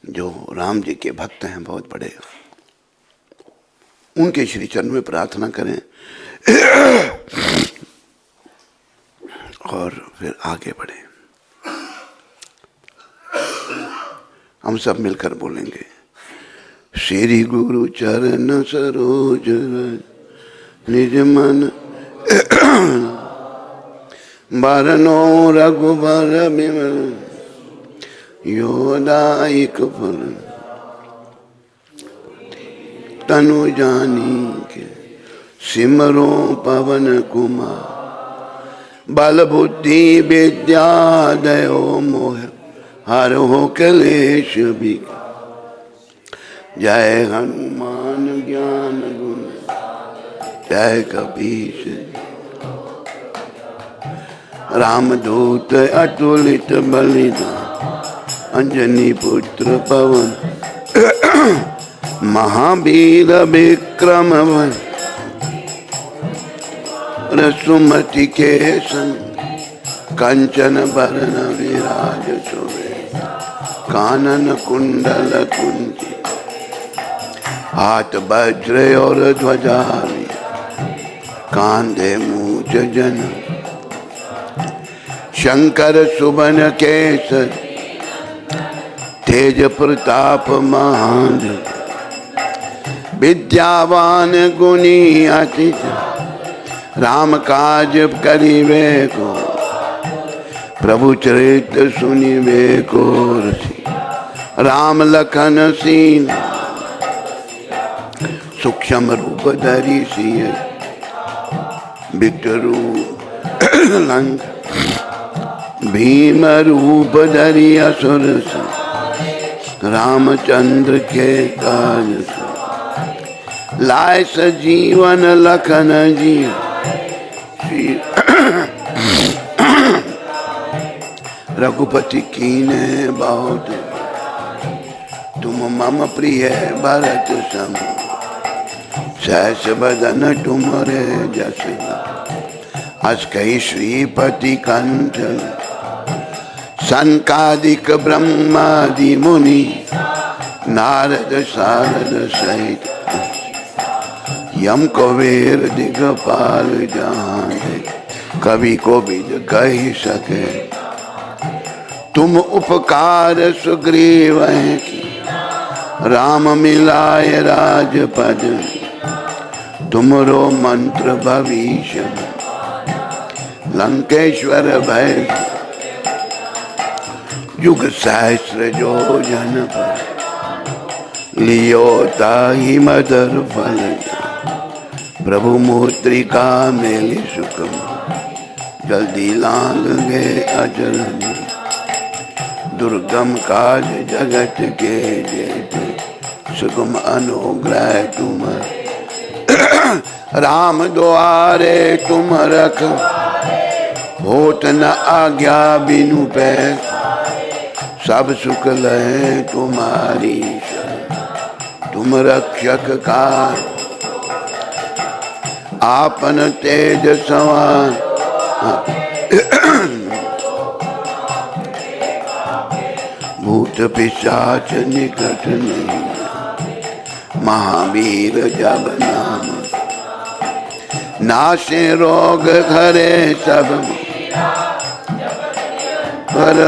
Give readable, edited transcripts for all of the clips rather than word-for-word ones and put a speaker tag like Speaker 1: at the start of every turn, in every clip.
Speaker 1: जो राम जी के भक्त हैं बहुत बड़े, उनके श्री चरणों में प्रार्थना करें और फिर आगे बढ़े। हम सब मिलकर बोलेंगे, श्री गुरु चरण सरोज निज मन बरनो रघुबर बिमल योदायक फल तनु जानी के सिमरो पवन कुमार बल बुद्धि विद्या दयो मोह हर हो कलेश भी। जय हनुमान ज्ञान गुण जय कपीश रामदूत अतुलित बलिदान अंजनी पुत्र पवन महावीर विक्रम सुमति के संग कंचन बरन विराज सुबे कानन कुंडल कुंजी हाथ वज्र और ध्वजा कांधे मूज जन शंकर सुबन केसर तेज प्रताप महान विद्यावान गुणी अति राम काज करिवे को प्रभु चरित्र सुनिवे को रसी राम लखन सीन सूक्ष्म रूप धरि सिय विकट लंक भीम रूप धरि असुर रामचंद्र के काज लाय सजीवन लखन जी रघुपति कीन्हे बहुत तुम मम प्रिय भरत सम सहस बदन तुमरे जस अस कही श्रीपति कंठ सनकादिक ब्रह्मादि मुनि नारद सारद सहित यम कुबेर दिगपाल जहां कवि को विद कही सके तुम उपकार सुग्रीव की राम मिलाय राजपद तुमरो मंत्र भविष्य लंकेश्वर भय युग सहस्र जो जन पर लियो ताहि मदर फल प्रभु मुद्रिका मेलि सुखम जल्दी लांग गए अजर दुर्गम काज जगत के जेते सुगम अनुग्रह तुम राम द्वारे तुम रख होत न आज्ञा बिनु पै सब सुख लय तुम्हारी तुम रक्षक का आपन तेज सवार भूत पिशाच निकट नहीं महावीर जब नाम नाशे रोग घरे सब पर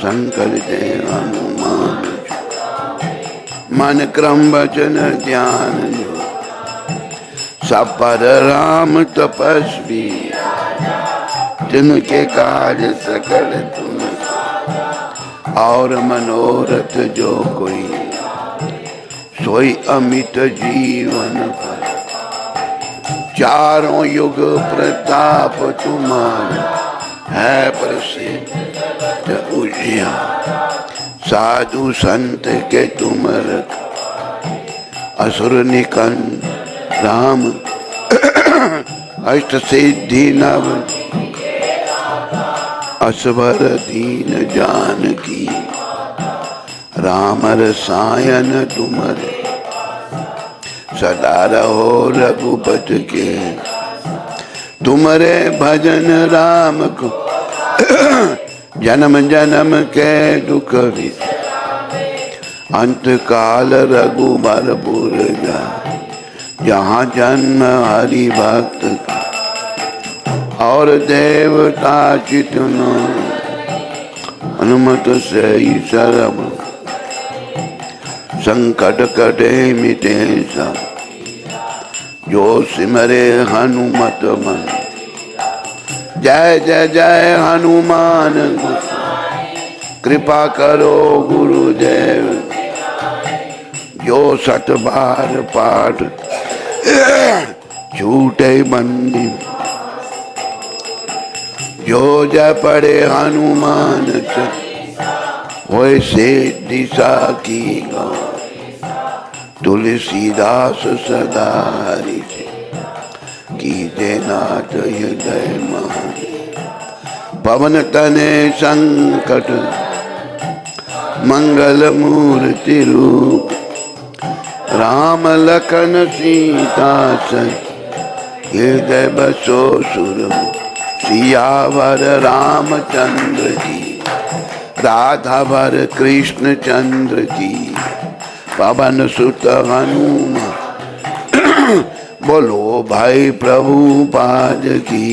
Speaker 1: शंकर जय हनुमान मन क्रम वचन ध्यान जो सब पर राम तपस्वी जिनके कार्य सकल तुम और मनोरथ जो कोई सोई अमित जीवन पर चारों युग प्रताप तुम्हारा है प्रसिद्ध उजिया साधु संत के तुम रख असुर निकंद राम अष्ट सिद्धि नव असवर दीन जानकी राम रसायन तुमरे सदा रहो रघुपत के तुमरे भजन राम को जन्म जन्म के दुख भी अंत काल रघुबरपुर जाए। जहाँ जन्म हरि भक्त और देवता चितन हनुमत से सर्व संकट कटे मिटे सब। जो सिमरे हनुमत मन जय जय जय हनुमान कृपा करो गुरुदेव। जो सत बार पाठ छूटे बंदी जो जय पढ़े हनुमान होए से दिशा की गौ। तुलसीदास सदा हरि कीजे नाथ हृदय मान। पवन तने संकट मंगल मूर्ति रूप। राम लखन सीता सहित हृदय बसो सुरभूप। सियावर रामचंद्र की राधावर कृष्ण चंद्र की। पवन सुत हनुमान बोलो भाई प्रभुपाद की।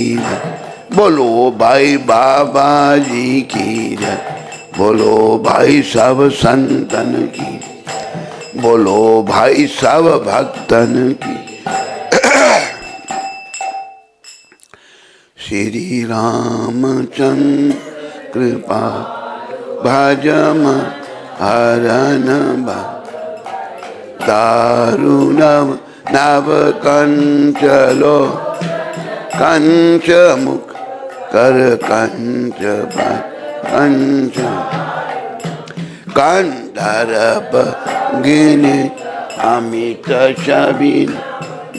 Speaker 1: बोलो भाई बाबा जी की। बोलो भाई सब संतन की। बोलो भाई सब भक्तन की। श्री रामचंद्र कृपा भजम हरन दारुणव नव कंचलो कंच मुख कर कंच कंच कंधरप गिने अमित छबिन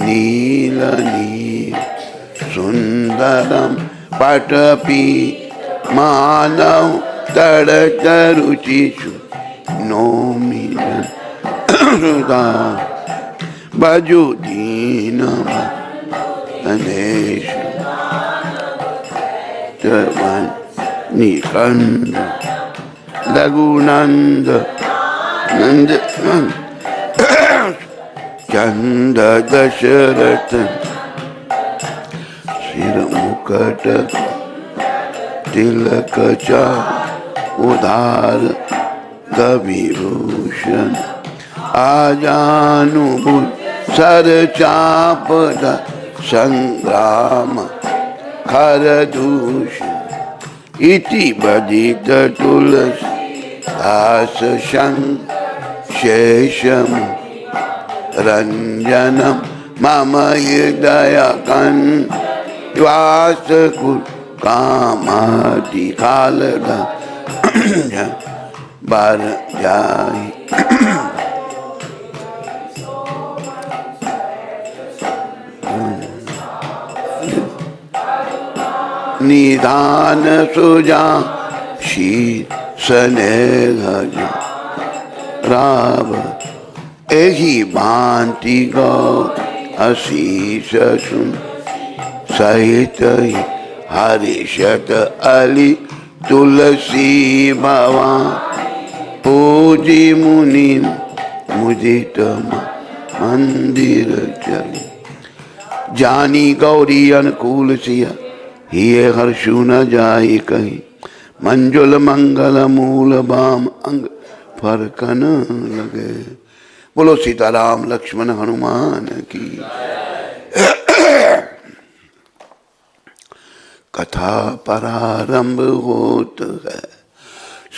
Speaker 1: नील नील। सुंदरम पटपी मानव तड़क रुचिषु नोमिन सुधा। बजु दीन गणेश निकंद लघुनंद नंद चंद दशरथ। सिर मुकट तिलक उधार गविभूषण। आजानुभूष सर चाप संग्राम खर दूषण। इति बदित तुलसी दास शेषम रंजनम मम हृदय वास कामादि काल बार जाई। निधान सुजा शीत स्नेह राव। एही भांति गौ अशीष सुन सहित हरिषत अली तुलसी भवा। पूजी मुनि मुदित मंदिर चली। जानी गौरी अनुकूल सिया हिये हर्षु न जाई कहीं। मंजुल मंगल मूल बाम अंग फरकन लगे। बोलो सीताराम लक्ष्मण हनुमान की। कथा प्रारंभ होत है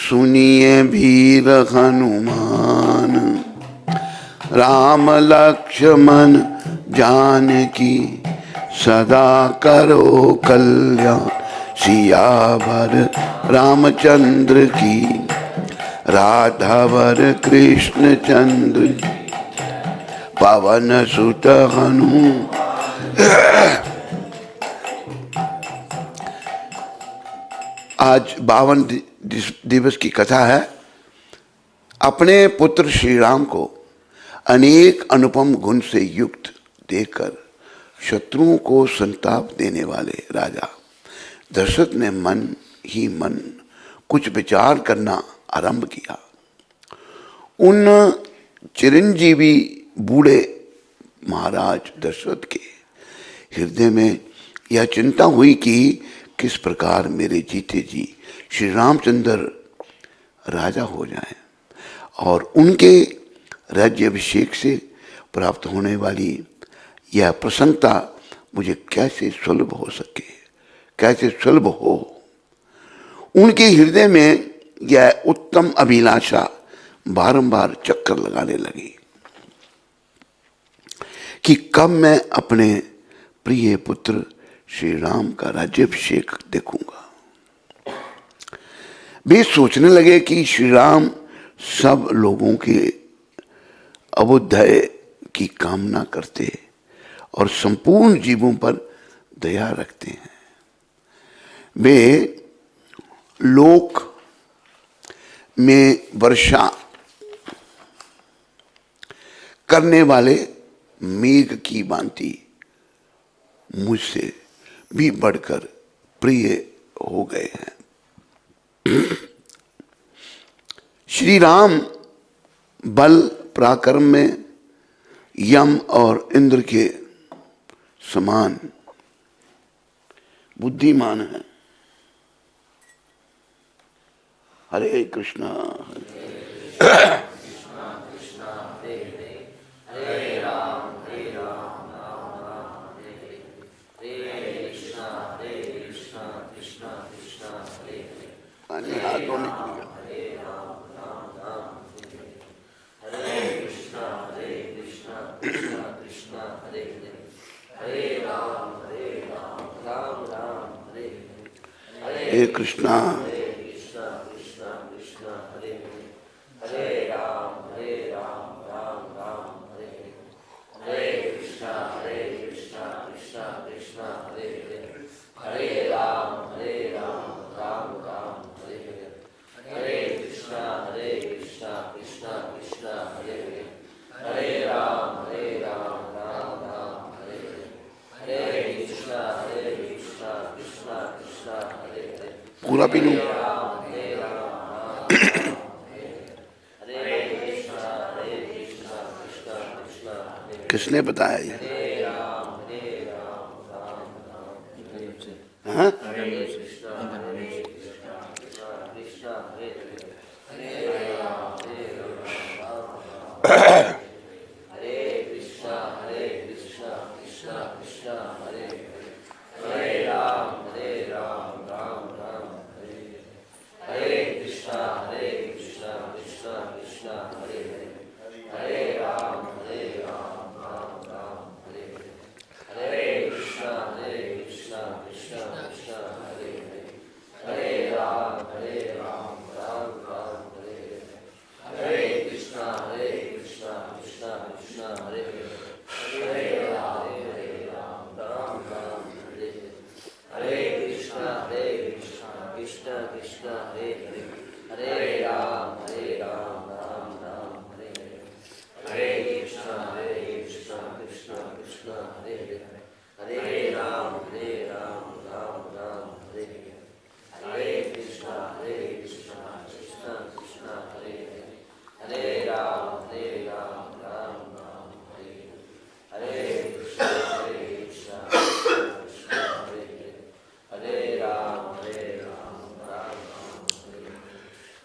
Speaker 1: सुनिए वीर हनुमान। राम लक्ष्मण जानकी सदा करो कल्याण। सियावर रामचंद्र की राधावर कृष्ण चंद्र। पवन सुत हनु। आज 52 दिवस की कथा है। अपने पुत्र श्री राम को अनेक अनुपम गुण से युक्त देखकर शत्रुओं को संताप देने वाले राजा दशरथ ने मन ही मन कुछ विचार करना आरंभ किया। उन चिरंजीवी बूढ़े महाराज दशरथ के हृदय में यह चिंता हुई कि किस प्रकार मेरे जीते जी श्री रामचंद्र राजा हो जाएं और उनके राज्याभिषेक से प्राप्त होने वाली यह प्रसन्नता मुझे कैसे सुलभ हो सके, कैसे सुलभ हो। उनके हृदय में यह उत्तम अभिलाषा बारंबार चक्कर लगाने लगी कि कब मैं अपने प्रिय पुत्र श्री राम का राज्याभिषेक देखूंगा। वे सोचने लगे कि श्री राम सब लोगों के अभ्युदय की कामना करते और संपूर्ण जीवों पर दया रखते हैं। वे लोक में वर्षा करने वाले मेघ की भांति मुझसे भी बढ़कर प्रिय हो गए हैं। श्री राम बल पराक्रम में यम और इंद्र के समान बुद्धिमान है। हरे कृष्णा हाथ धोने के लिए हे कृष्णा पूरा पी लूं। किसने बताया ये? हाँ?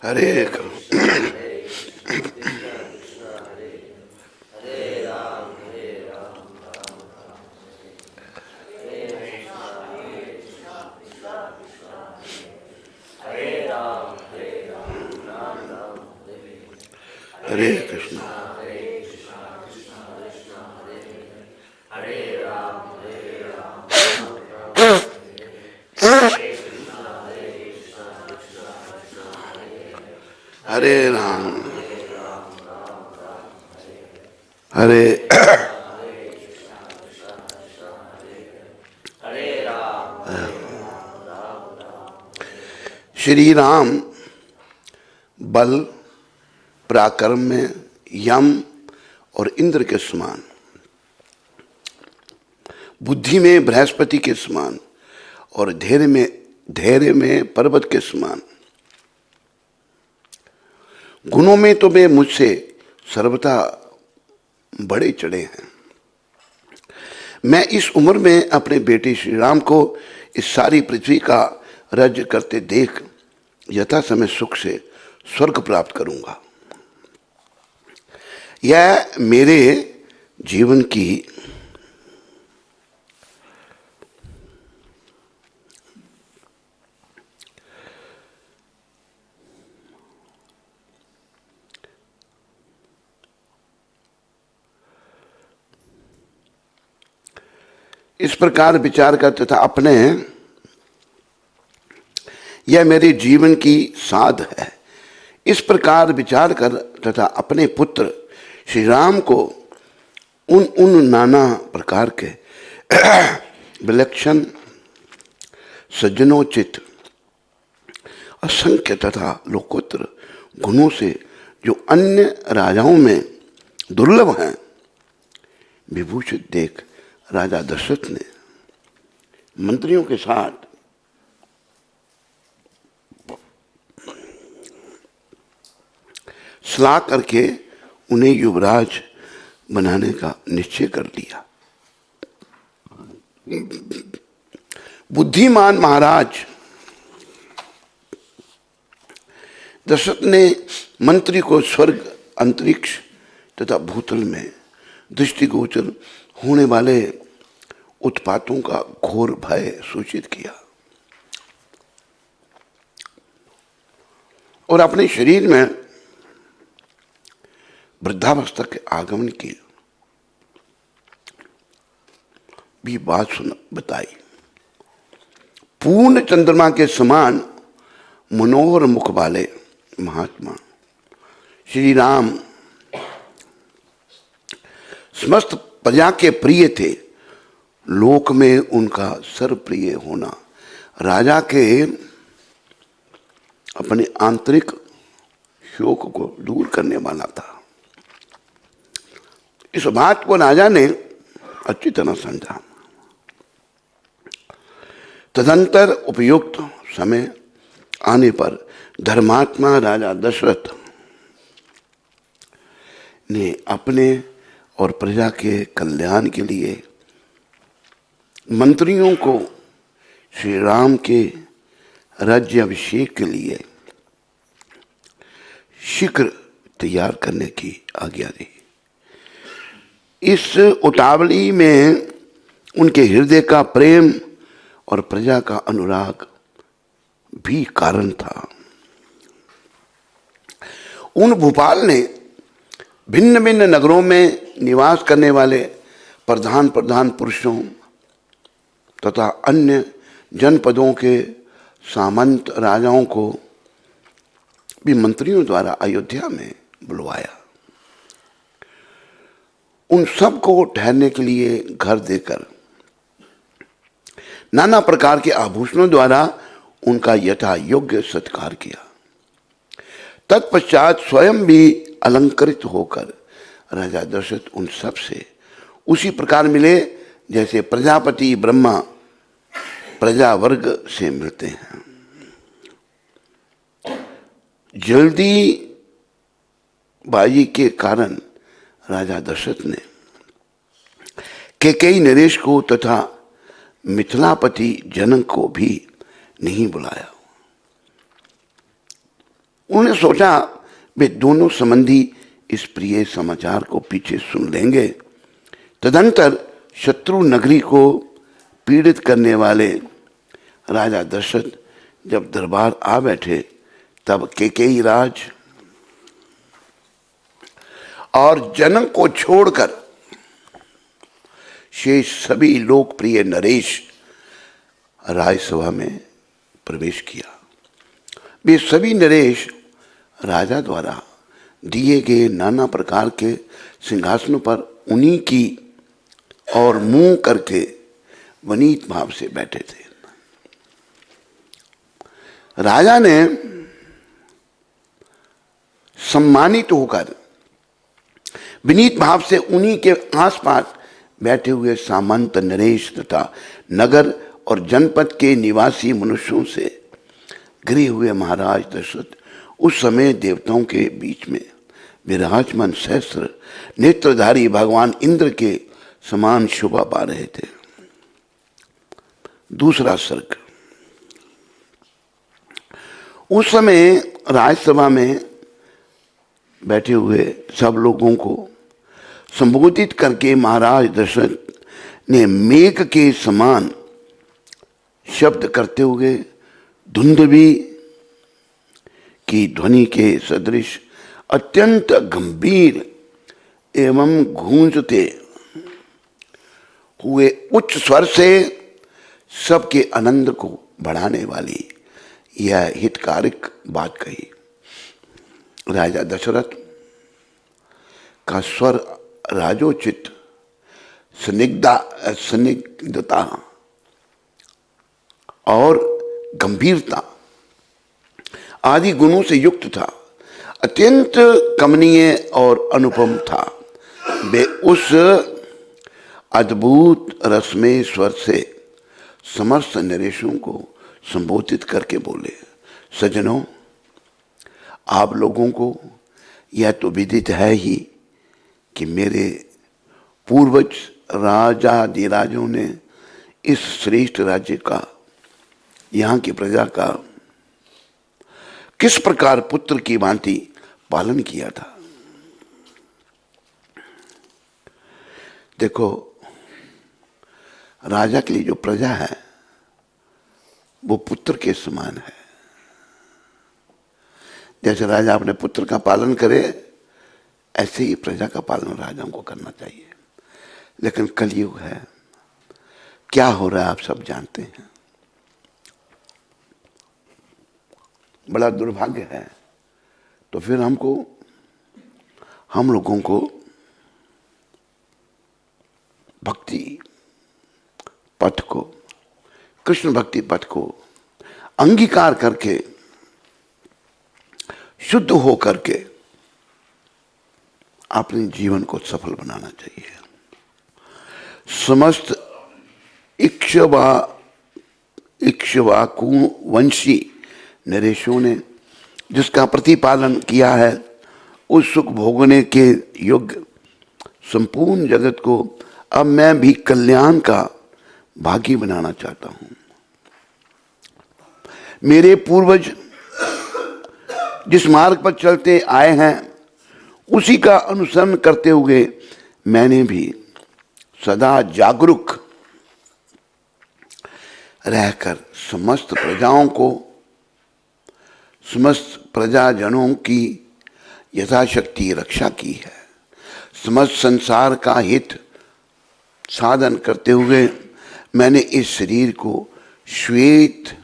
Speaker 1: हरे हरे कृष्ण हरे राम हरे श्री राम बल पराक्रम में यम और इंद्र के समान, बुद्धि में बृहस्पति के समान और धैर्य में पर्वत के समान, गुणों में तो वे मुझसे सर्वथा बड़े चढ़े हैं। मैं इस उम्र में अपने बेटे श्री राम को इस सारी पृथ्वी का राज्य करते देख यथा समय सुख से स्वर्ग प्राप्त करूंगा। यह मेरे जीवन की इस प्रकार विचार कर तथा अपने यह मेरे जीवन की साध है। इस प्रकार विचार कर तथा अपने पुत्र श्री राम को उन नाना प्रकार के विलक्षण सज्जनोचित असंख्य तथा लोकोत्तर गुणों से जो अन्य राजाओं में दुर्लभ हैं विभूषित देख राजा दशरथ ने मंत्रियों के साथ सलाह करके उन्हें युवराज बनाने का निश्चय कर लिया। बुद्धिमान महाराज दशरथ ने मंत्री को स्वर्ग, अंतरिक्ष तथा भूतल में दृष्टिगोचर होने वाले उत्पातों का घोर भय सूचित किया और अपने शरीर में वृद्धावस्था के आगमन की भी बात बताई। पूर्ण चंद्रमा के समान मनोहर मुख वाले महात्मा श्री राम समस्त प्रजा के प्रिय थे। लोक में उनका सर्वप्रिय होना राजा के अपने आंतरिक शोक को दूर करने वाला था। इस बात को राजा ने अच्छी तरह समझा। तदंतर उपयुक्त समय आने पर धर्मात्मा राजा दशरथ ने अपने और प्रजा के कल्याण के लिए मंत्रियों को श्री राम के राज्याभिषेक के लिए शीघ्र तैयार करने की आज्ञा दी। इस उतावली में उनके हृदय का प्रेम और प्रजा का अनुराग भी कारण था। उन भूपाल ने भिन्न भिन्न नगरों में निवास करने वाले प्रधान पुरुषों तथा अन्य जनपदों के सामंत राजाओं को भी मंत्रियों द्वारा अयोध्या में बुलवाया। उन सब को ठहरने के लिए घर देकर नाना प्रकार के आभूषणों द्वारा उनका यथा योग्य सत्कार किया। तत्पश्चात स्वयं भी अलंकृत होकर राजा दशरथ उन सब से उसी प्रकार मिले जैसे प्रजापति ब्रह्मा प्रजा वर्ग से मिलते हैं। जल्दी बाजी के कारण राजा दशरथ ने कैकेयी नरेश को तथा मिथिलापति जनक को भी नहीं बुलाया। उन्होंने सोचा वे दोनों संबंधी इस प्रिय समाचार को पीछे सुन लेंगे। तदंतर शत्रु नगरी को पीड़ित करने वाले राजा दशरथ जब दरबार आ बैठे तब कैकेयी राज और जनक को छोड़कर शेष सभी लोकप्रिय नरेश राजसभा में प्रवेश किया। वे सभी नरेश राजा द्वारा दिए गए नाना प्रकार के सिंहासनों पर उन्हीं की और मुंह करके वनीत भाव से बैठे थे। राजा ने सम्मानित होकर विनीत भाव से उन्हीं के आसपास बैठे हुए सामंत नरेश तथा नगर और जनपद के निवासी मनुष्यों से घिरे हुए महाराज दशरथ उस समय देवताओं के बीच में विराजमान सहस्त्र नेत्रधारी भगवान इंद्र के समान शोभा पा रहे थे। दूसरा सर्ग। उस समय राज्यसभा में बैठे हुए सब लोगों को संबोधित करके महाराज दशरथ ने मेघ के समान शब्द करते हुए धुंधवी की ध्वनि के सदृश अत्यंत गंभीर एवं गूंजते हुए उच्च स्वर से सबके आनंद को बढ़ाने वाली यह हितकारक बात कही। राजा दशरथ का स्वर राजोचित स्निग्धता और गंभीरता आदि गुणों से युक्त था, अत्यंत कमनीय और अनुपम था। वे उस अद्भुत रसमय स्वर से समस्त नरेशों को संबोधित करके बोले, सज्जनों, आप लोगों को यह तो विदित है ही कि मेरे पूर्वज राजाधिराजों ने इस श्रेष्ठ राज्य का, यहाँ की प्रजा का किस प्रकार पुत्र की भांति पालन किया था। देखो, राजा के लिए जो प्रजा है वो पुत्र के समान है। जैसे राजा अपने पुत्र का पालन करे, ऐसे ही प्रजा का पालन राजाओं को करना चाहिए। लेकिन कलयुग है, क्या हो रहा है आप सब जानते हैं। बड़ा दुर्भाग्य है। तो फिर हम लोगों को भक्ति पथ को, कृष्ण भक्ति पथ को अंगीकार करके, शुद्ध हो करके अपने जीवन को सफल बनाना चाहिए। समस्त इक्ष्वाकु वंशी नरेशों ने जिसका प्रतिपालन किया है, उस सुख भोगने के योग्य संपूर्ण जगत को अब मैं भी कल्याण का भागी बनाना चाहता हूं। मेरे पूर्वज जिस मार्ग पर चलते आए हैं, उसी का अनुसरण करते हुए मैंने भी सदा जागरूक रहकर समस्त प्रजाजनों की यथाशक्ति रक्षा की है। समस्त संसार का हित साधन करते हुए मैंने इस शरीर को श्वेत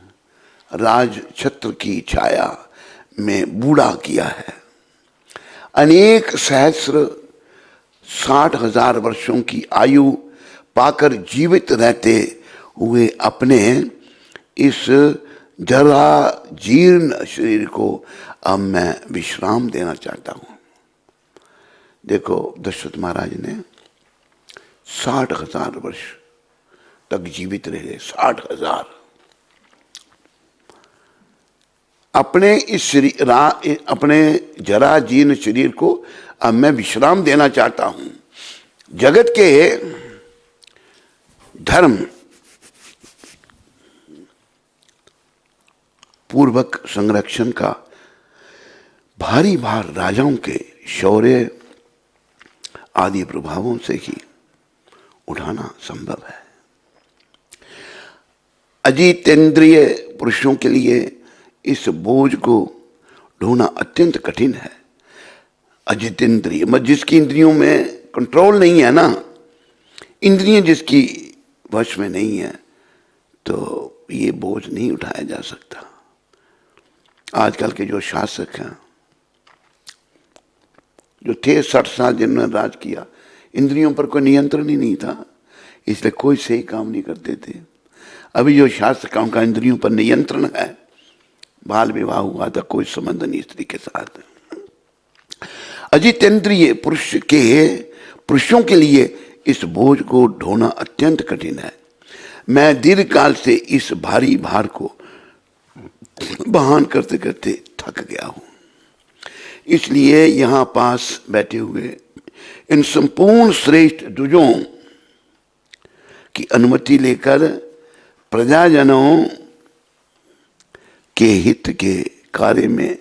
Speaker 1: राजछत्र की छाया में बूढ़ा किया है। अनेक सहस्र 60,000 वर्षों की आयु पाकर जीवित रहते हुए अपने इस जरा जीर्ण शरीर को अब मैं विश्राम देना चाहता हूं। देखो, दशरथ महाराज ने 60,000 वर्ष तक जीवित रहे। 60,000 अपने इस शरीर, अपने जरा जीर्ण शरीर को अब मैं विश्राम देना चाहता हूं। जगत के धर्म पूर्वक संरक्षण का भारी भार राजाओं के शौर्य आदि प्रभावों से ही उठाना संभव है। अजितेंद्रिय पुरुषों के लिए इस बोझ को ढोना अत्यंत कठिन है। अजितेंद्रिय मतलब जिसकी इंद्रियों में कंट्रोल नहीं है ना, इंद्रियां जिसकी वश में नहीं है, तो ये बोझ नहीं उठाया जा सकता। आजकल के जो शासक हैं, जो थे 60 साल जिन्होंने राज किया, इंद्रियों पर कोई नियंत्रण ही नहीं था, इसलिए कोई सही काम नहीं करते थे। अभी जो शासकों का इंद्रियों पर नियंत्रण है, बाल विवाह हुआ था, कोई संबंध नहीं स्त्री के साथ। अजितेंद्रिय पुरुषों के लिए इस बोझ को ढोना अत्यंत कठिन है। मैं दीर्घ काल से इस भारी भार को बहन करते करते थक गया हूं। इसलिए यहाँ पास बैठे हुए इन संपूर्ण श्रेष्ठ द्विजों की अनुमति लेकर प्रजाजनों के हित के कार्य में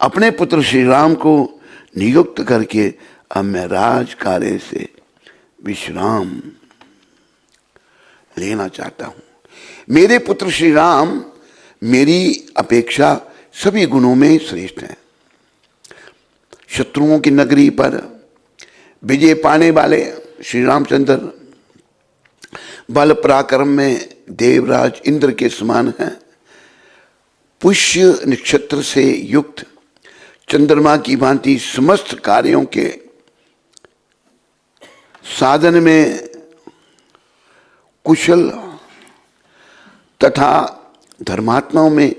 Speaker 1: अपने पुत्र श्री राम को नियुक्त करके अब मैं राज कार्य से विश्राम लेना चाहता हूं। मेरे पुत्र श्री राम मेरी अपेक्षा सभी गुणों में श्रेष्ठ हैं। शत्रुओं की नगरी पर विजय पाने वाले श्री रामचंद्र बल पराक्रम में देवराज इंद्र के समान हैं। पुष्य नक्षत्र से युक्त चंद्रमा की भांति समस्त कार्यों के साधन में कुशल तथा धर्मात्माओं में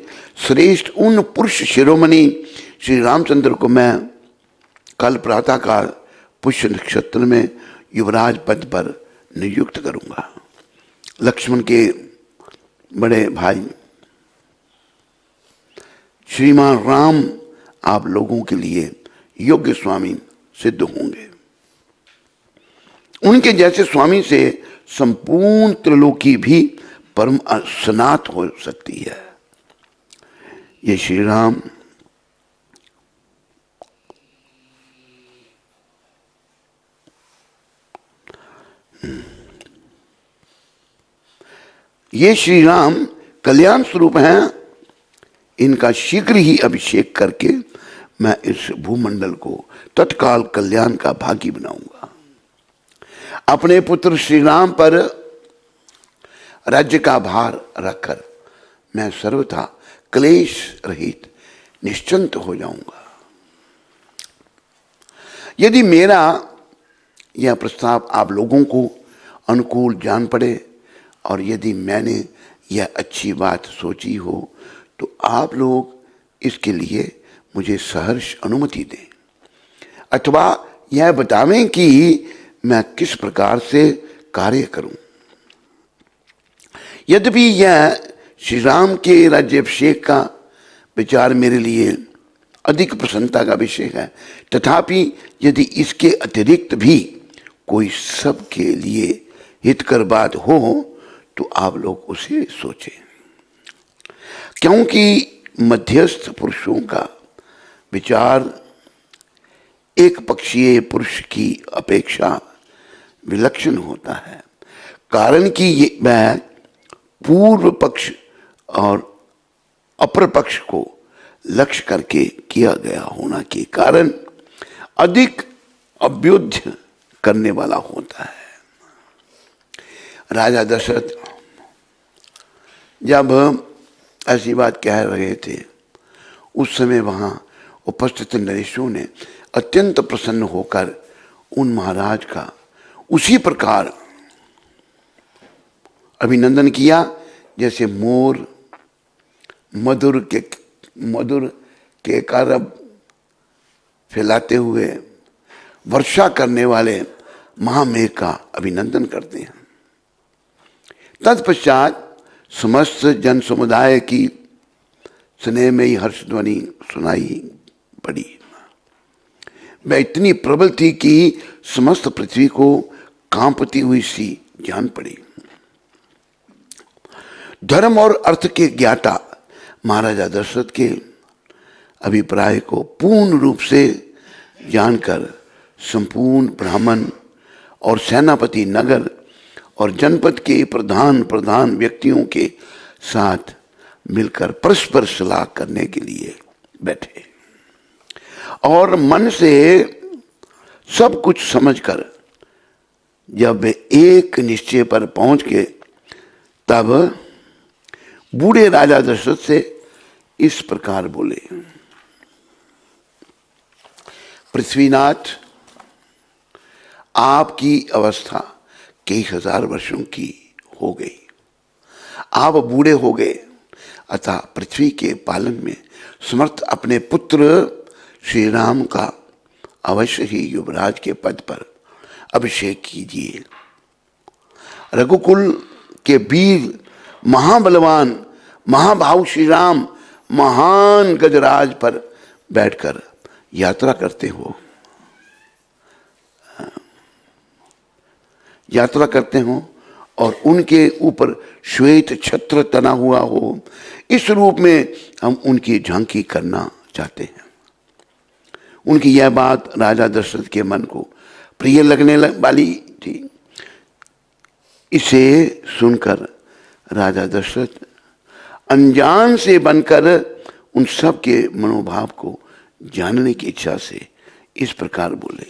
Speaker 1: श्रेष्ठ उन पुरुष शिरोमणि श्री रामचंद्र को मैं कल प्रातःकाल पुष्य नक्षत्र में युवराज पद पर नियुक्त करूंगा। लक्ष्मण के बड़े भाई श्रीमान राम आप लोगों के लिए योग्य स्वामी सिद्ध होंगे। उनके जैसे स्वामी से संपूर्ण त्रिलोकी भी परम सनात हो सकती है। ये श्री राम कल्याण स्वरूप हैं। इनका शीघ्र ही अभिषेक करके मैं इस भूमंडल को तत्काल कल्याण का भागी बनाऊंगा। अपने पुत्र श्री राम पर राज्य का भार रखकर मैं सर्वथा क्लेश रहित निश्चिंत हो जाऊंगा। यदि मेरा यह प्रस्ताव आप लोगों को अनुकूल जान पड़े और यदि मैंने यह अच्छी बात सोची हो तो आप लोग इसके लिए मुझे सहर्ष अनुमति दें अथवा यह बतावें कि मैं किस प्रकार से कार्य करूं। यद्यपि यह श्री राम के राज्याभिषेक का विचार मेरे लिए अधिक प्रसन्नता का विषय है, तथापि यदि इसके अतिरिक्त भी कोई सबके लिए हितकर बात हो तो आप लोग उसे सोचें। क्योंकि मध्यस्थ पुरुषों का विचार एक पक्षीय पुरुष की अपेक्षा विलक्षण होता है, कारण कि वह पूर्व पक्ष और अपर पक्ष को लक्ष्य करके किया गया होना के कारण अधिक अभ्युदय करने वाला होता है। राजा दशरथ जब ऐसी बात कह रहे थे उस समय वहां उपस्थित नरेशों ने अत्यंत प्रसन्न होकर उन महाराज का उसी प्रकार अभिनंदन किया जैसे मोर मधुर के कारब फैलाते हुए वर्षा करने वाले महामेघ का अभिनंदन करते हैं। तत्पश्चात समस्त जन समुदाय की स्नेह में ही हर्षध्वनि सुनाई पड़ी। वह इतनी प्रबल थी कि समस्त पृथ्वी को कांपती हुई सी जान पड़ी। धर्म और अर्थ के ज्ञाता महाराजा दशरथ के अभिप्राय को पूर्ण रूप से जानकर संपूर्ण ब्राह्मण और सेनापति नगर और जनपद के प्रधान व्यक्तियों के साथ मिलकर परस्पर सलाह करने के लिए बैठे और मन से सब कुछ समझकर जब वे एक निश्चय पर पहुंच गए तब बूढ़े राजा दशरथ से इस प्रकार बोले, पृथ्वीनाथ, आपकी अवस्था कई हजार वर्षों की हो गई। आप बूढ़े हो गए, अतः पृथ्वी के पालन में समर्थ अपने पुत्र श्री राम का अवश्य ही युवराज के पद पर अभिषेक कीजिए। रघुकुल के वीर महाबलवान महाभाव श्री राम महान गजराज पर बैठकर यात्रा करते हो, यात्रा करते हो और उनके ऊपर श्वेत छत्र तना हुआ हो, इस रूप में हम उनकी झांकी करना चाहते हैं। उनकी यह बात राजा दशरथ के मन को प्रिय लगने वाली थी। इसे सुनकर राजा दशरथ अनजान से बनकर उन सब के मनोभाव को जानने की इच्छा से इस प्रकार बोले,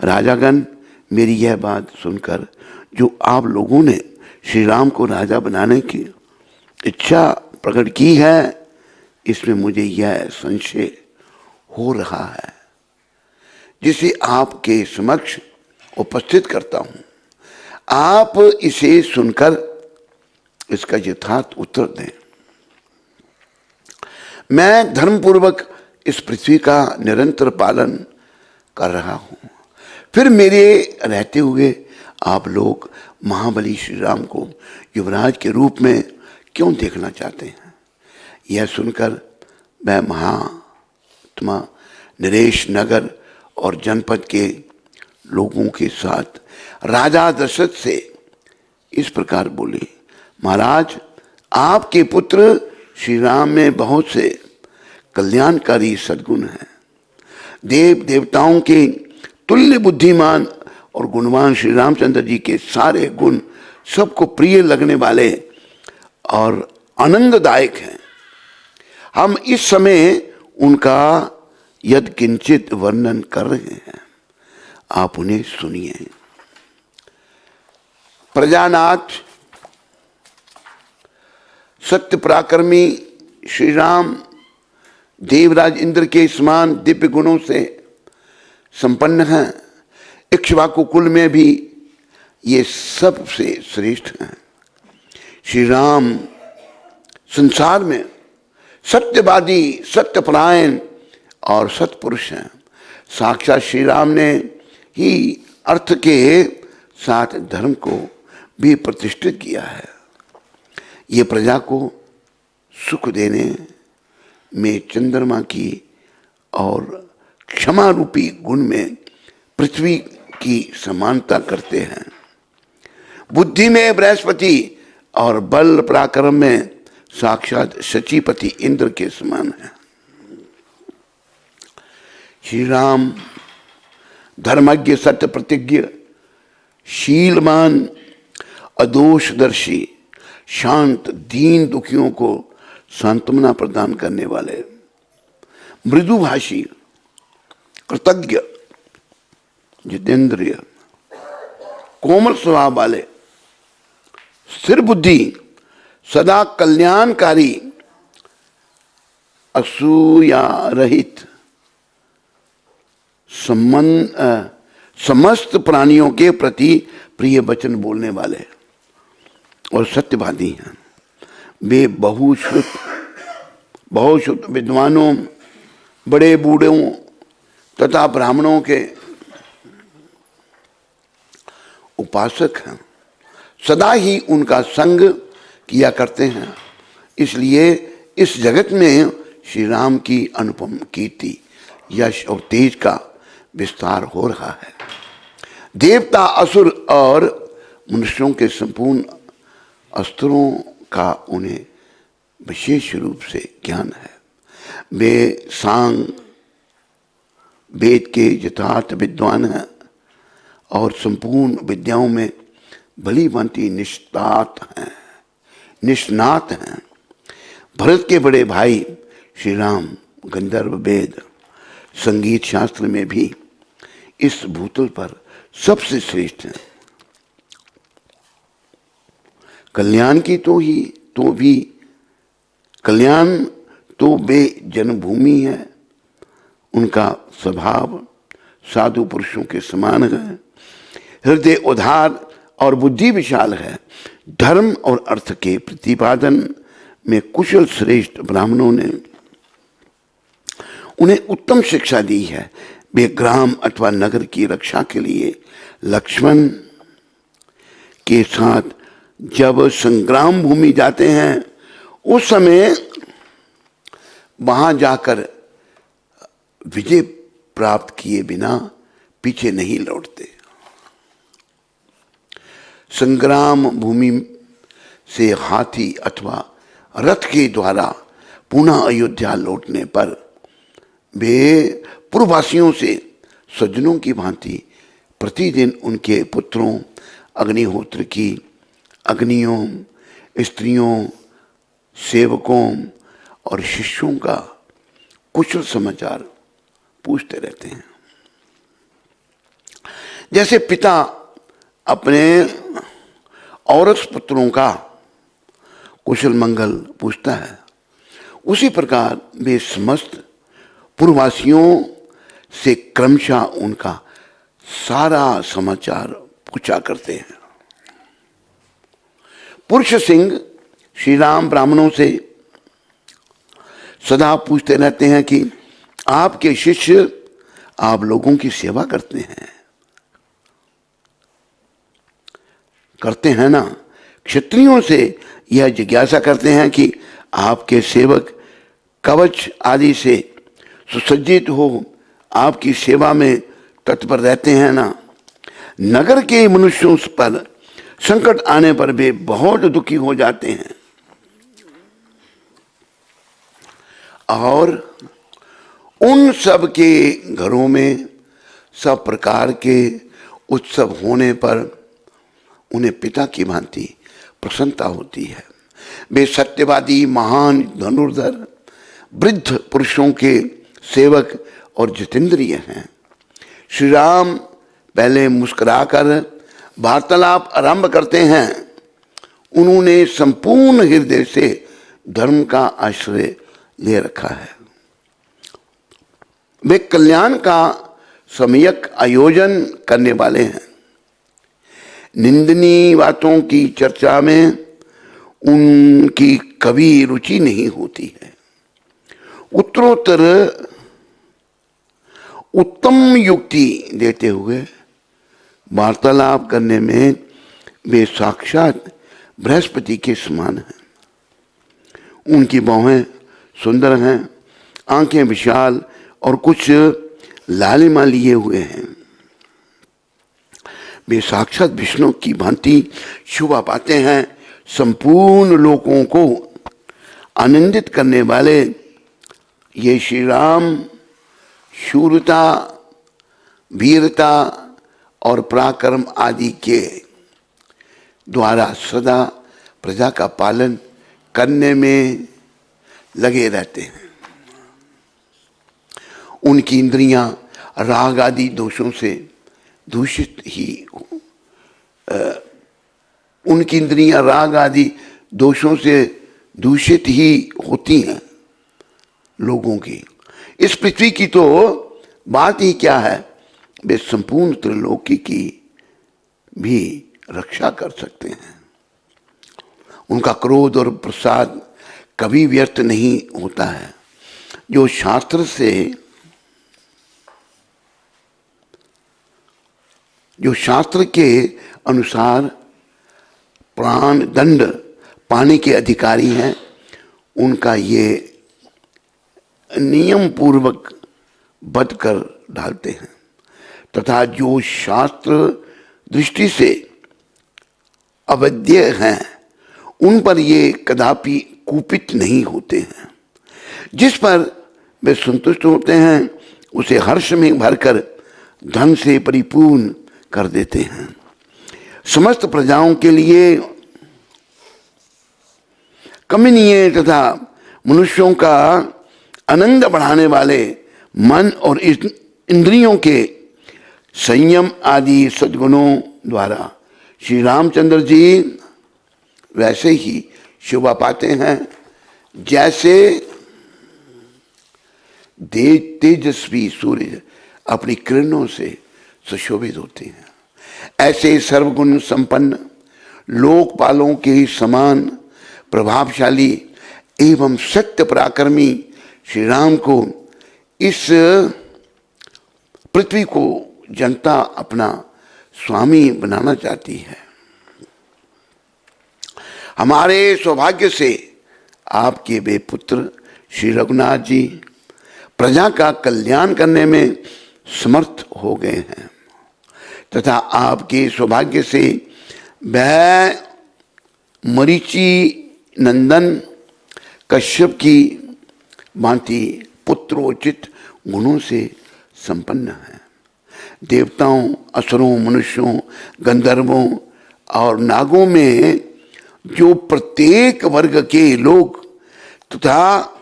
Speaker 1: राजागण, मेरी यह बात सुनकर जो आप लोगों ने श्री राम को राजा बनाने की इच्छा प्रकट की है, इसमें मुझे यह संशय हो रहा है, जिसे आपके समक्ष उपस्थित करता हूं। आप इसे सुनकर इसका यथार्थ उत्तर दें। मैं धर्मपूर्वक इस पृथ्वी का निरंतर पालन कर रहा हूं, फिर मेरे रहते हुए आप लोग महाबली श्री राम को युवराज के रूप में क्यों देखना चाहते हैं? यह सुनकर मैं महात्मा नरेश नगर और जनपद के लोगों के साथ राजा दशरथ से इस प्रकार बोले, महाराज, आपके पुत्र श्री राम में बहुत से कल्याणकारी सद्गुण हैं। देव देवताओं के तुल्य बुद्धिमान और गुणवान श्री रामचंद्र जी के सारे गुण सबको प्रिय लगने वाले और आनंददायक हैं। हम इस समय उनका यद किंचित वर्णन कर रहे हैं, आप उन्हें सुनिए। प्रजानाथ सत्य पराक्रमी श्री राम देवराज इंद्र के समान दिव्य गुणों से संपन्न हैं। इक्ष्वाकु कुल में भी ये सबसे श्रेष्ठ हैं। श्री राम संसार में सत्यवादी, सत्यपरायण और सत्पुरुष हैं। साक्षात श्री राम ने ही अर्थ के साथ धर्म को भी प्रतिष्ठित किया है। ये प्रजा को सुख देने में चंद्रमा की और क्षमा रूपी गुण में पृथ्वी की समानता करते हैं। बुद्धि में बृहस्पति और बल पराक्रम में साक्षात शचीपति इंद्र के समान है। श्री राम धर्मज्ञ, सत्य प्रतिज्ञ, शीलमान, अदोषदर्शी, शांत, दीन दुखियों को सांत्वना प्रदान करने वाले, मृदुभाषी, कृतज्ञ, जितेंद्रिय, कोमल स्वभाव वाले, स्थिर बुद्धि, सदा कल्याणकारी, असूया रहित, समस्त प्राणियों के प्रति प्रिय वचन बोलने वाले और सत्यवादी हैं। वे बहुश्रुत विद्वानों, बड़े बूढ़ों तथा ब्राह्मणों के उपासक हैं। सदा ही उनका संग किया करते हैं। इसलिए इस जगत में श्री राम की अनुपम कीर्ति, यश और तेज का विस्तार हो रहा है। देवता, असुर और मनुष्यों के संपूर्ण अस्त्रों का उन्हें विशेष रूप से ज्ञान है। वे सांग वेद के यथार्थ विद्वान हैं और संपूर्ण विद्याओं में भली भांति निष्णात हैं। भरत के बड़े भाई श्री राम गंधर्व वेद, संगीत शास्त्र में भी इस भूतल पर सबसे श्रेष्ठ हैं। कल्याण की कल्याण तो वे जन्मभूमि है। उनका स्वभाव साधु पुरुषों के समान है। हृदय उदार और बुद्धि विशाल है। धर्म और अर्थ के प्रतिपादन में कुशल श्रेष्ठ ब्राह्मणों ने उन्हें उत्तम शिक्षा दी है। वे ग्राम अथवा नगर की रक्षा के लिए लक्ष्मण के साथ जब संग्राम भूमि जाते हैं, उस समय वहां जाकर विजय प्राप्त किए बिना पीछे नहीं लौटते। संग्राम भूमि से हाथी अथवा रथ के द्वारा पुनः अयोध्या लौटने पर वे पूर्ववासियों से सज्जनों की भांति प्रतिदिन उनके पुत्रों, अग्निहोत्र की अग्नियों, स्त्रियों, सेवकों और शिष्यों का कुशल समाचार पूछते रहते हैं। जैसे पिता अपने औरस पुत्रों का कुशल मंगल पूछता है, उसी प्रकार वे समस्त पूर्ववासियों से क्रमशः उनका सारा समाचार पूछा करते हैं। पुरुष सिंह श्री राम ब्राह्मणों से सदा पूछते रहते हैं कि आपके शिष्य आप लोगों की सेवा करते हैं ना। क्षत्रियों से यह जिज्ञासा करते हैं कि आपके सेवक कवच आदि से सुसज्जित हो आपकी सेवा में तत्पर रहते हैं ना। नगर के मनुष्यों पर संकट आने पर वे बहुत दुखी हो जाते हैं और उन सब के घरों में सब प्रकार के उत्सव होने पर उन्हें पिता की भांति प्रसन्नता होती है। वे सत्यवादी, महान, धनुर्धर, वृद्ध पुरुषों के सेवक और जितेंद्रिय हैं। श्री राम पहले मुस्कुराकर वार्तालाप आरंभ करते हैं। उन्होंने संपूर्ण हृदय से धर्म का आश्रय ले रखा है। वे कल्याण का सम्यक आयोजन करने वाले हैं। निंदनीय बातों की चर्चा में उनकी कभी रुचि नहीं होती है। उत्तरोत्तर उत्तम युक्ति देते हुए वार्तालाप करने में वे साक्षात बृहस्पति के समान हैं। उनकी बाहें सुंदर हैं, आंखें विशाल और कुछ लालिमा लिए हुए हैं। वे साक्षात विष्णु की भांति शोभा पाते हैं। संपूर्ण लोगों को आनंदित करने वाले ये श्री राम शूरता, वीरता और पराक्रम आदि के द्वारा सदा प्रजा का पालन करने में लगे रहते हैं। उनकी इंद्रियां राग आदि दोषों से दूषित ही उनकी इंद्रियां राग आदि दोषों से दूषित ही होती हैं लोगों की। इस पृथ्वी की तो बात ही क्या है, वे संपूर्ण त्रिलोकी की भी रक्षा कर सकते हैं। उनका क्रोध और प्रसाद कभी व्यर्थ नहीं होता है। जो शास्त्र के अनुसार प्राण दंड पाने के अधिकारी हैं, उनका ये नियम पूर्वक वध कर डालते हैं तथा जो शास्त्र दृष्टि से अवैध हैं उन पर ये कदापि कुपित नहीं होते हैं। जिस पर वे संतुष्ट होते हैं उसे हर्ष में भरकर धन से परिपूर्ण कर देते हैं। समस्त प्रजाओं के लिए कमनीय तथा मनुष्यों का आनंद बढ़ाने वाले मन और इंद्रियों के संयम आदि सद्गुणों द्वारा श्री रामचंद्र जी वैसे ही शोभा पाते हैं जैसे तेजस्वी सूर्य अपनी किरणों से सुशोभित होते हैं। ऐसे सर्वगुण संपन्न लोकपालों के ही समान प्रभावशाली एवं सत्य पराक्रमी श्री राम को इस पृथ्वी को जनता अपना स्वामी बनाना चाहती है। हमारे सौभाग्य से आपके वे पुत्र श्री रघुनाथ जी प्रजा का कल्याण करने में समर्थ हो गए हैं तथा आपके सौभाग्य से वह मरीचि नंदन कश्यप की भांति पुत्रोचित गुणों से संपन्न है। देवताओं, असुरों, मनुष्यों, गंधर्वों और नागों में जो प्रत्येक वर्ग के लोग तथा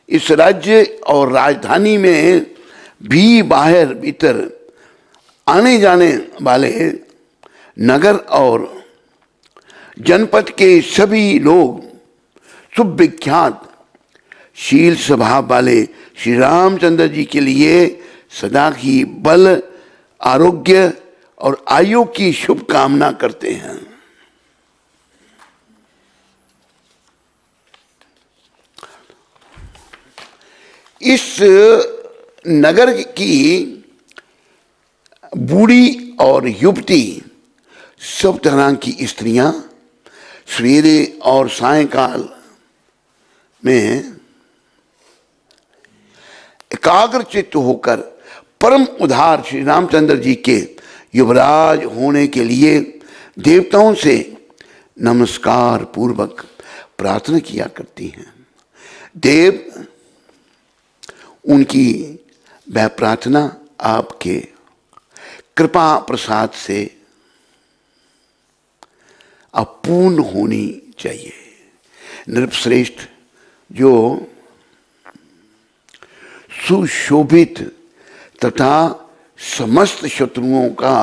Speaker 1: इस राज्य और राजधानी में भी बाहर भीतर आने जाने वाले नगर और जनपद के सभी लोग सुविख्यात शील स्वभाव वाले श्री रामचंद्र जी के लिए सदा ही बल, आरोग्य और आयु की शुभकामना करते हैं। इस नगर की बूढ़ी और युवती सब तरह की स्त्रियां सवेरे और सायंकाल में एकाग्रचित्त होकर परम उदार श्री रामचंद्र जी के युवराज होने के लिए देवताओं से नमस्कार पूर्वक प्रार्थना किया करती हैं। देव उनकी वह प्रार्थना आपके कृपा प्रसाद से अपूर्ण होनी चाहिए। नृपश्रेष्ठ जो सुशोभित तथा समस्त शत्रुओं का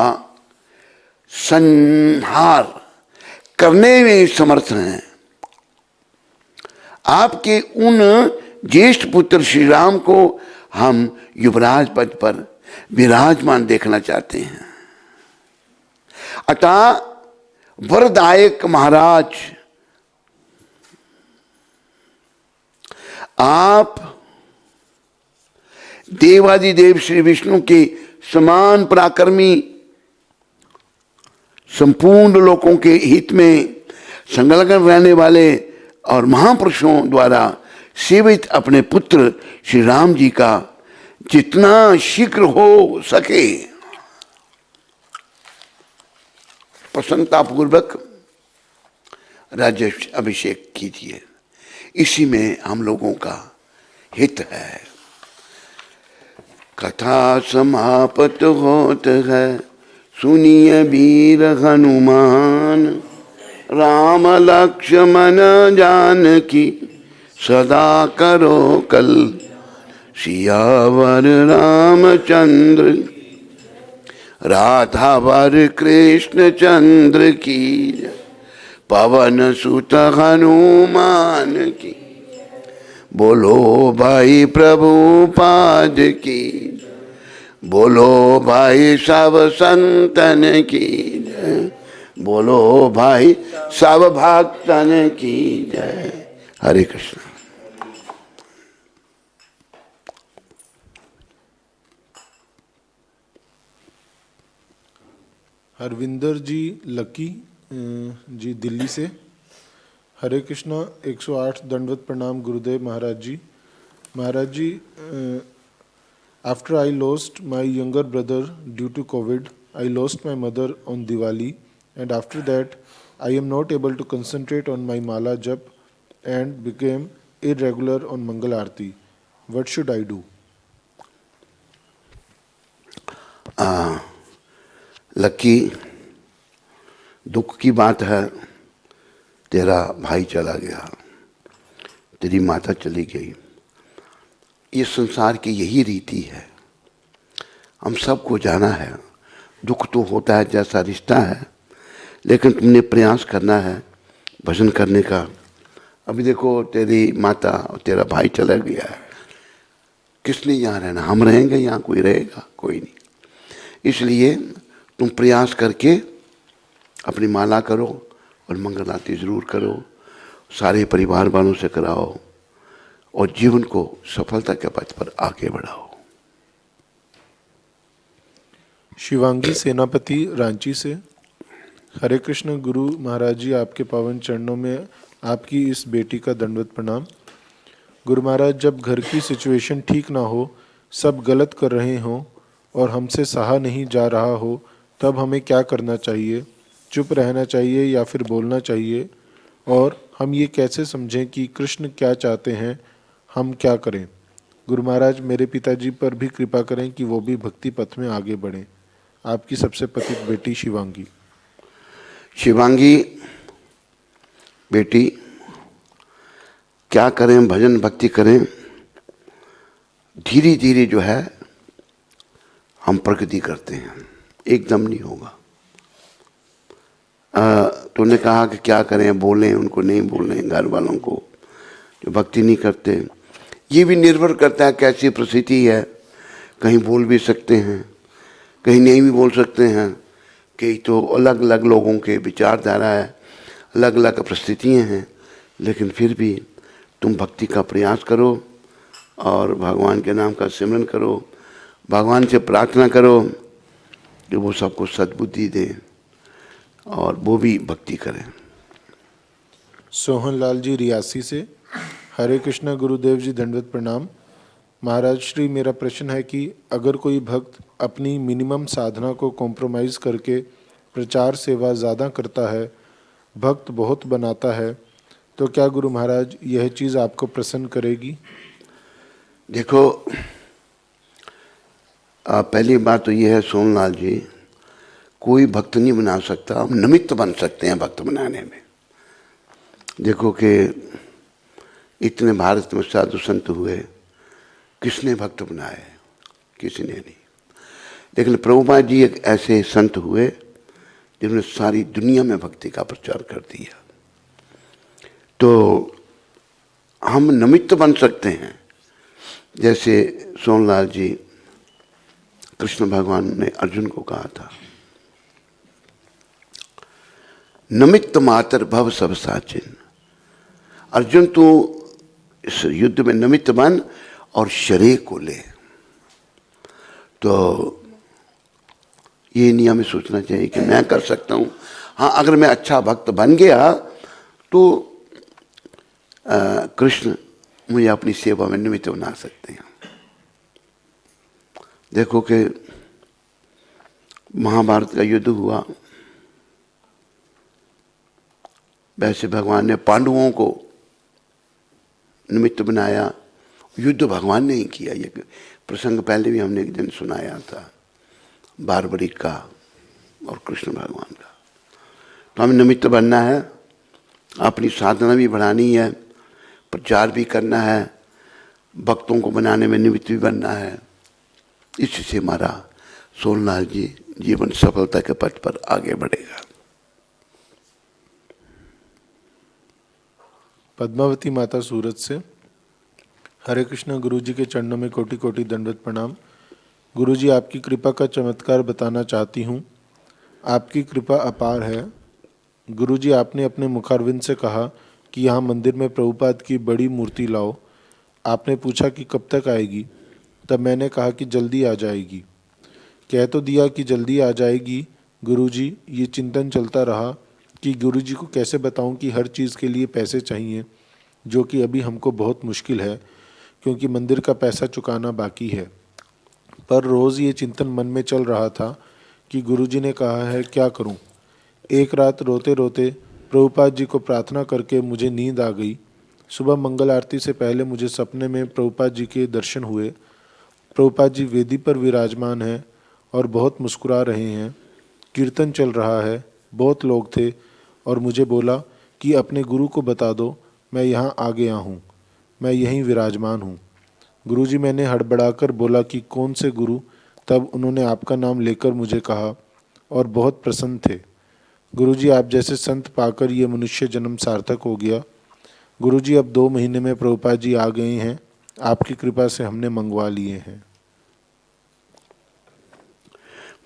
Speaker 1: संहार करने में समर्थ हैं, आपके उन ज्येष्ठ पुत्र श्री राम को हम युवराज पद पर विराजमान देखना चाहते हैं। अतः वरदायक महाराज, आप देवादिदेव श्री विष्णु के समान पराक्रमी, संपूर्ण लोकों के हित में संलग्न रहने वाले और महापुरुषों द्वारा सेवित अपने पुत्र श्री राम जी का जितना शीघ्र हो सके प्रसन्नता पूर्वक राज्य अभिषेक कीजिए। इसी में हम लोगों का हित है। कथा समाप्त होत है, सुनिए वीर हनुमान, राम लक्ष्मण जानकी सदा करो कल, सियावर रामचंद्र राधावर कृष्ण चंद्र की, पवन सुत हनुमान की, बोलो भाई प्रभुपाद की, बोलो भाई सब संतन की जय, बोलो भाई सब भक्तन की जय। हरे कृष्ण।
Speaker 2: हरविंदर जी लकी जी दिल्ली से। हरे कृष्णा। 108 दंडवत प्रणाम Gurudev Maharaj ji. Maharaj ji, after I lost my younger brother due to Covid, I lost my mother on Diwali, and after that I am not able to concentrate on my mala jap and became irregular on Mangal Aarti. What should I do?
Speaker 1: Lucky, दुख की बात है, तेरा भाई चला गया, तेरी माता चली गई। ये संसार की यही रीति है, हम सबको जाना है। दुख तो होता है, जैसा रिश्ता है, लेकिन तुमने प्रयास करना है भजन करने का। अभी देखो तेरी माता और तेरा भाई चला गया है, किसने यहाँ रहना? हम रहेंगे, यहाँ कोई रहेगा? कोई नहीं। इसलिए तुम प्रयास करके अपनी माला करो और मंगल आरती जरूर करो, सारे परिवार वालों से कराओ और जीवन को सफलता के पथ पर आगे बढ़ाओ।
Speaker 2: शिवांगी सेनापति रांची से। हरे कृष्ण गुरु महाराज जी, आपके पावन चरणों में आपकी इस बेटी का दंडवत प्रणाम। गुरु महाराज, जब घर की सिचुएशन ठीक ना हो, सब गलत कर रहे हों और हमसे सहा नहीं जा रहा हो, तब हमें क्या करना चाहिए? चुप रहना चाहिए या फिर बोलना चाहिए? और हम ये कैसे समझें कि कृष्ण क्या चाहते हैं, हम क्या करें? गुरु महाराज, मेरे पिताजी पर भी कृपा करें कि वो भी भक्ति पथ में आगे बढ़ें। आपकी सबसे पतित बेटी शिवांगी।
Speaker 1: शिवांगी बेटी, क्या करें? भजन भक्ति करें, धीरे धीरे जो है हम प्रगति करते हैं, एकदम नहीं होगा। तूने कहा कि क्या करें, बोलें उनको, नहीं बोलें घर वालों को जो भक्ति नहीं करते। ये भी निर्भर करता है कैसी परिस्थिति है, कहीं बोल भी सकते हैं, कहीं नहीं भी बोल सकते हैं। कई तो अलग अलग लोगों के विचारधारा है, अलग अलग परिस्थितियाँ हैं, लेकिन फिर भी तुम भक्ति का प्रयास करो और भगवान के नाम का सिमरन करो, भगवान से प्रार्थना करो कि वो सबको सद्बुद्धि दें और वो भी भक्ति करें।
Speaker 2: सोहन लाल जी रियासी से। हरे कृष्णा गुरुदेव जी, दंडवत प्रणाम। महाराज श्री, मेरा प्रश्न है कि अगर कोई भक्त अपनी मिनिमम साधना को कॉम्प्रोमाइज़ करके प्रचार सेवा ज़्यादा करता है, भक्त बहुत बनाता है, तो क्या गुरु महाराज यह चीज़ आपको प्रसन्न करेगी?
Speaker 1: देखो, पहली बात तो ये है सोनलाल जी, कोई भक्त नहीं बना सकता, हम निमित्त बन सकते हैं भक्त बनाने में। देखो कि इतने भारत में साधु संत हुए, किसने भक्त बनाए? किसी ने नहीं। लेकिन प्रभुपाद जी एक ऐसे संत हुए जिन्होंने सारी दुनिया में भक्ति का प्रचार कर दिया। तो हम निमित्त बन सकते हैं। जैसे सोनलाल जी, कृष्ण भगवान ने अर्जुन को कहा था, निमित्त मात्र भव सब साचिन। अर्जुन, तू इस युद्ध में निमित्त बन और शरीर को ले। तो ये नहीं हमें सोचना चाहिए कि मैं कर सकता हूँ। हाँ, अगर मैं अच्छा भक्त बन गया तो कृष्ण मुझे अपनी सेवा में निमित्त बना सकते हैं। देखो कि महाभारत का युद्ध हुआ, वैसे भगवान ने पांडवों को निमित्त बनाया, युद्ध भगवान ने ही किया। ये प्रसंग पहले भी हमने एक दिन सुनाया था, बारबरिक का और कृष्ण भगवान का। तो हमें निमित्त बनना है, अपनी साधना भी बढ़ानी है, प्रचार भी करना है, भक्तों को बनाने में निमित्त भी बनना है। इससे हमारा सोनलाल जी जीवन सफलता के पथ पर आगे बढ़ेगा।
Speaker 2: पद्मावती माता सूरत से। हरे कृष्णा गुरुजी के चरणों में कोटि कोटि दंडवत प्रणाम। गुरुजी, आपकी कृपा का चमत्कार बताना चाहती हूँ। आपकी कृपा अपार है। गुरुजी, आपने अपने मुखारविंद से कहा कि यहाँ मंदिर में प्रभुपाद की बड़ी मूर्ति लाओ। आपने पूछा कि कब तक आएगी, तब मैंने कहा कि जल्दी आ जाएगी। कह तो दिया कि जल्दी आ जाएगी। गुरुजी, ये चिंतन चलता रहा कि गुरुजी को कैसे बताऊं कि हर चीज़ के लिए पैसे चाहिए, जो कि अभी हमको बहुत मुश्किल है क्योंकि मंदिर का पैसा चुकाना बाकी है। पर रोज़ ये चिंतन मन में चल रहा था कि गुरुजी ने कहा है, क्या करूं। एक रात रोते रोते प्रभुपाद जी को प्रार्थना करके मुझे नींद आ गई। सुबह मंगल आरती से पहले मुझे सपने में प्रभुपाद जी के दर्शन हुए। प्रभुपाद जी वेदी पर विराजमान हैं और बहुत मुस्कुरा रहे हैं। कीर्तन चल रहा है, बहुत लोग थे और मुझे बोला कि अपने गुरु को बता दो, मैं यहाँ आ गया हूँ, मैं यहीं विराजमान हूँ। गुरुजी, मैंने हड़बड़ाकर बोला कि कौन से गुरु? तब उन्होंने आपका नाम लेकर मुझे कहा और बहुत प्रसन्न थे। गुरुजी, आप जैसे संत पाकर ये मनुष्य जन्म सार्थक हो गया। गुरुजी, अब 2 महीने में प्रभुपाद जी आ गए हैं। आपकी कृपा से हमने मंगवा लिए हैं।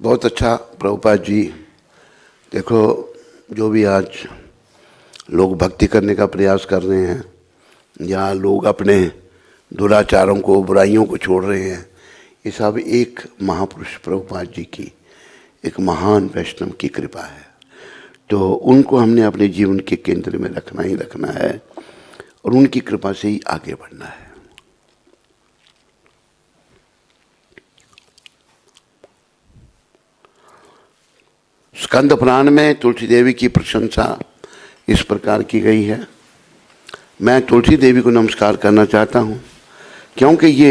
Speaker 1: बहुत अच्छा प्रभुपाद जी। देखो, जो भी आज लोग भक्ति करने का प्रयास कर रहे हैं या लोग अपने दुराचारों को, बुराइयों को छोड़ रहे हैं, ये सब एक महापुरुष प्रभुपाद जी की, एक महान वैष्णव की कृपा है। तो उनको हमने अपने जीवन के केंद्र में रखना ही रखना है और उनकी कृपा से ही आगे बढ़ना है। स्कंद पुराण में तुलसी देवी की प्रशंसा इस प्रकार की गई है। मैं तुलसी देवी को नमस्कार करना चाहता हूँ क्योंकि ये